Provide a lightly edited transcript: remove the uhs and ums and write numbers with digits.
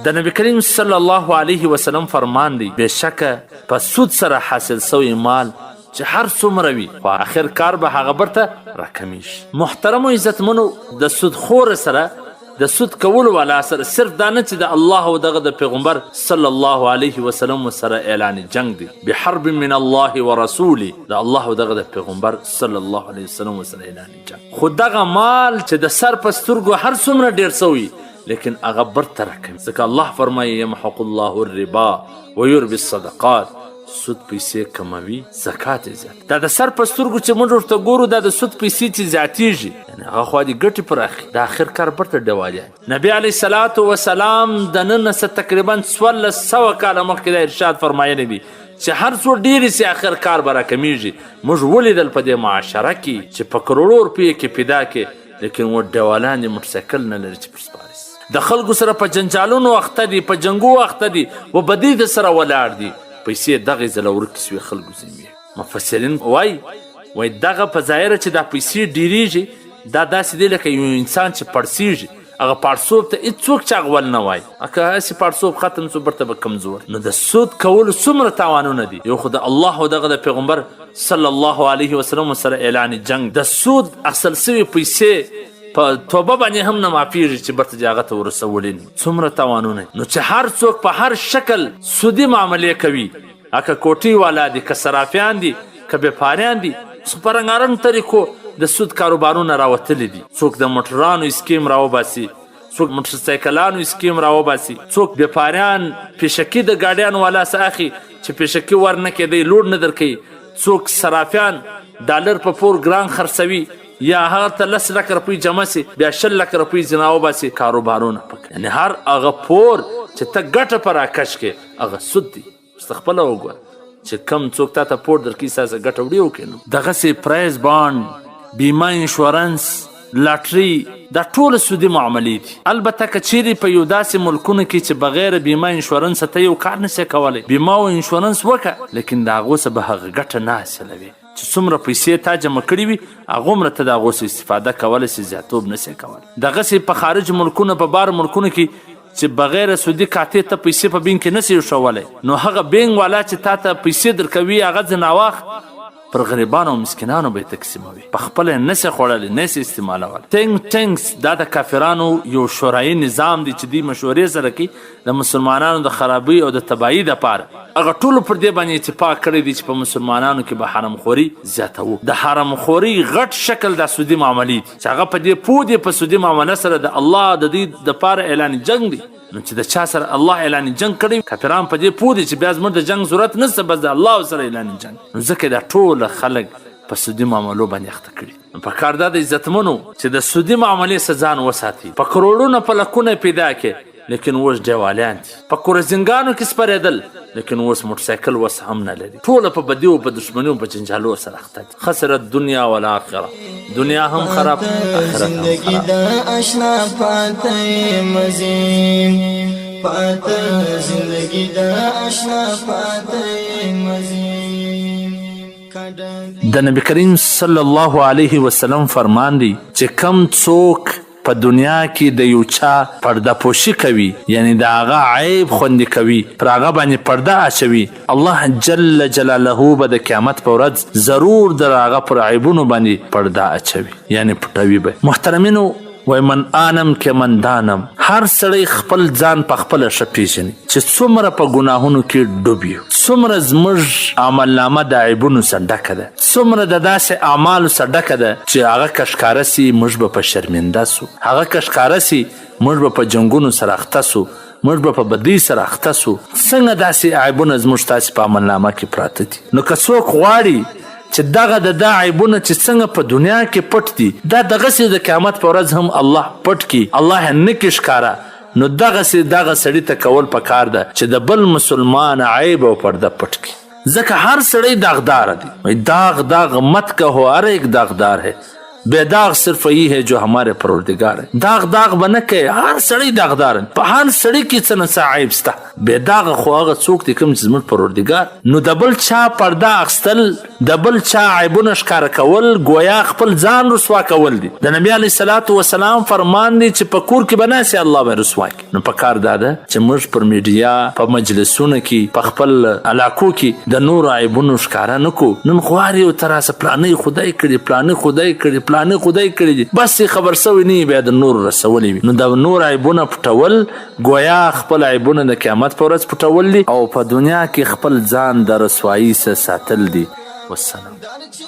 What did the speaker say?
د نبی کریم صلی الله علیه وسلم فرمان دی بېشکه په سود سره حاصل سوی مال چې هر څومره وي خو آخر کار به هغه برته راکمیږي. محترمو عزتمنو، د سود خور سره د سود کولو والا سره صرف دا نه چې د الله او دغه د پیغمبر صلی الله علیه وسلم سره اعلان جنگ دی، بحرب من الله ورسوله، د الله او دغه د پیغمبر صلی الله علیه وسلم سره اعلان جنگ. خو دغه مال چې د سر په سترګو هر څومره ډیر سوی لیکن هغه برته راکوي، ځکه الله فرمایي یمحق الله الربا ویربي الصدقات، سود پیسې کموي زکات یې زیات. دا د سر په سترګو چې موږ ورته ګورو دا د سود پیسې چې زیاتېږي، یعنې هغه خوا دې ګټې پراخي، د آخر کار برته ډوالي. نبي علیه الصلاة وسلام د نن نه تقریبا 1400 کاله مخکې دا ارشاد فرمایلی دی چې هر څو ډېرې سي آخر کار به راکمیږي. موږ ولیدل په دې معاشره کې چې په کروړو روپیو کې پیدا کې، لیکن و ډیوالان یې موټرسایکل نه لري چې پر سپاره د خلکو سره په جنجالونو اخته دي، په جنګو اخته دي، و بدۍ د سره ولاړ دي، پیسې دغې ځله ورکې سوې خلکو ځینې. مفسرین وایي دغه په ظاهره چې دا پیسې ډېرېږي دا داسې دی لکه یو انسان چې پړسېږي، هغه پړسوب ته هېڅوک چاغول نه وایي، که هسې پړسوب ختم شو برته به کمزور. نو د سود کولو څومره تاوانونه دي، یو خو د الله او دغه د پیغمبر صلی الله علیه وسلم سره اعلان جنگ، د سود اخیستل سوي پیسې په توبه باندې هم نه معافېږي چې برته دې هغه ته ورسولې نه، څومره تاوانونه. نو چې هر څوک په هر شکل سودي معاملې کوي، که کوټۍ والا دي، که صرافیان دي، که بیپاریان دي، په رنګارنګ طریقو د سود کاروبارونه راوتلي دي. څوک د موټرانو اسکیم راوباسي، څوک موټرسایکلانو اسکیم راوباسي، څوک بیپاریان پیشکي د ګاډیانو والا څه اخلي چې پیشکي ور نه کېدی لوډ نه درکوي، څوک صرافیان ډالر په پور ګران خرڅوي یا هغه ته 10 لکه روپۍ جمع سي بیا 20 لکه روپۍ ځینې وباسي. کاروبارونه پکې یعنې هر هغه پور چې ته ګټه په راکش کې هغه سود دی. خپله وګوره چې کم څوک تا ته پور درکوي ستاسې ګټه وړي وکړي. نو دغسې پرایز بانډ، بیمه، انشورنس، لاټري، دا ټول سودي معاملې دي. البته که چیرې په یو داسې ملکونو کې چې بغیر بیمه انشورنس ته یو کار نشي کولی، بیمه او انشورنس وکړه، لیکن د هغو څه به هغه ګټه نه حاصلوي چې څومره پیسې تا جمع کړي وي هغومره ته د هغو څه استفاده کولی سي، زیاتوب نه سي کولی. دغسې په خارج ملکونو، په بار ملکونو کې چې بغیر سودي قاطع ته پیسې په بینک کې نه سي ایښولی، نو هغه بینک والا چې تا ته پیسې درکوي هغه ځناواخ پر غریبانو او مسکینانو به یې تقسیموي، په خپله یې نه سي خوړلی، نه سي استعمالولی. تینک ټینکس دا د کافرانو یو شورایي نظام دی چې دوی مشورې سره کوي د مسلمانانو د خرابۍ او د تباهي دپاره. هغه ټولو پر دې باندې اتفاق کړی دی چې په مسلمانانو کې به حرامخوري زیاتوو. د حرامخوري غټ شکل دا سودي معاملې دي چې هغه په دې پوه دي په سودي معامله سره د الله د دوی دپاره اعلان جنگ دی. نو چې د چا سره الله اعلان جنگ کړی، کافران په دې پوه دي چې بیا زموږ د جنگ ضرورت نشته، بس د الله سره اعلان جنگ. نو ځکه دا ټول خلک په سودي معاملو باندې اخته کړي. په کار دا د عزتمنو چې د سودي معاملې څخه ځان وساتي. په کروړونه په لکونه پیدا کې، لیکن اوس ډیوالیان دي. په کورزنګانو کې سپرېدل، لیکن اوس موټرسایکل وس هم نه لري. ټوله په بدیو، په دشمنیو، په جنجالو سره اخته دي. خسرت دنیا والآخره، دنیا هم خراب، آخرت هم خراب. آشنا پاته مزین پاته زندگی دا آشنا پاته مزین. د نبی کریم صلی الله علیه وسلم فرمان دی چې کم څوک په دنیا کې د یو چا پرده پوشي کوي، یعنی د هغه عیب خوندي کوي، پر هغه باندې پرده اچوي، الله جل جلاله به د قیامت په ورځ ضرور د هغه پر عیبونو باندې پرده اچوي، یعنی پټوي به. محترمینو، وای من آنم که من دانم، هر سړی خپل ځان په خپله ښه پېژني چې څومره په ګناهونو کې ډوب یو، څومره زموږ عملنامه د عیبونو څخه ډکه ده، څومره د داسې اعمالو څخه ډکه ده چې هغه که ښکاره سي موږ به په شرمنده سو، هغه که ښکاره سي موږ به په جنګونو سره اخته سو، موږ به په بدۍ سره اخته سو. څنګه داسې عیبونه زموږ تاسې په عملنامه کې پراته دي. نو که څوک غواړي چې دغه د دا عیبونه چې څنګه په دنیا کې پټ دي دا دغسې د قیامت په ورځ هم الله پټ کړي، الله یې نه کړي ښکاره، نو دغسې دغه سړي ته کول پکار ده چې د بل مسلمان عیب او پرده پټ کړي. ځکه هر سړی داغدار دی. داغ داغ مت کہو ہر ایک داغدار ہے، बेदाग सिर्फ यही है जो हमारे परवरदिगार है। दाग दाग बने के हर सड़ी दागदार पे हर सड़ी की څه څه عیب سته. बेदाग خو هغه څوک دي کوم چې زموږ پروردګار. نو د بل چا پرده اخستل، د بل چا عیبونه ښکاره کول، گویا خپل ځان رسوا کول دي. د نبی علیه الصلاة والسلام فرمان دی چې په کور کې به ناست الله به رسوا کړي. نو پکار دا ده چې موږ پر میډیا په مجلسونو کې په خپل علاقو کې د نورو عیبونو ښکاره نه کړو. نن خو هر یو تراسه پلانې خدای کړي، پلانې خدای کړي، پلانې خدای کړي دي، بس خبر سوی نه بیا د نور رسولي وي. نو د نور عیبونه پټول گویا خپل عیبونه د قیامت پر ورځ پټول دي او په دنیا کې خپل ځان د رسوایي څخه ساتل دي. والسلام.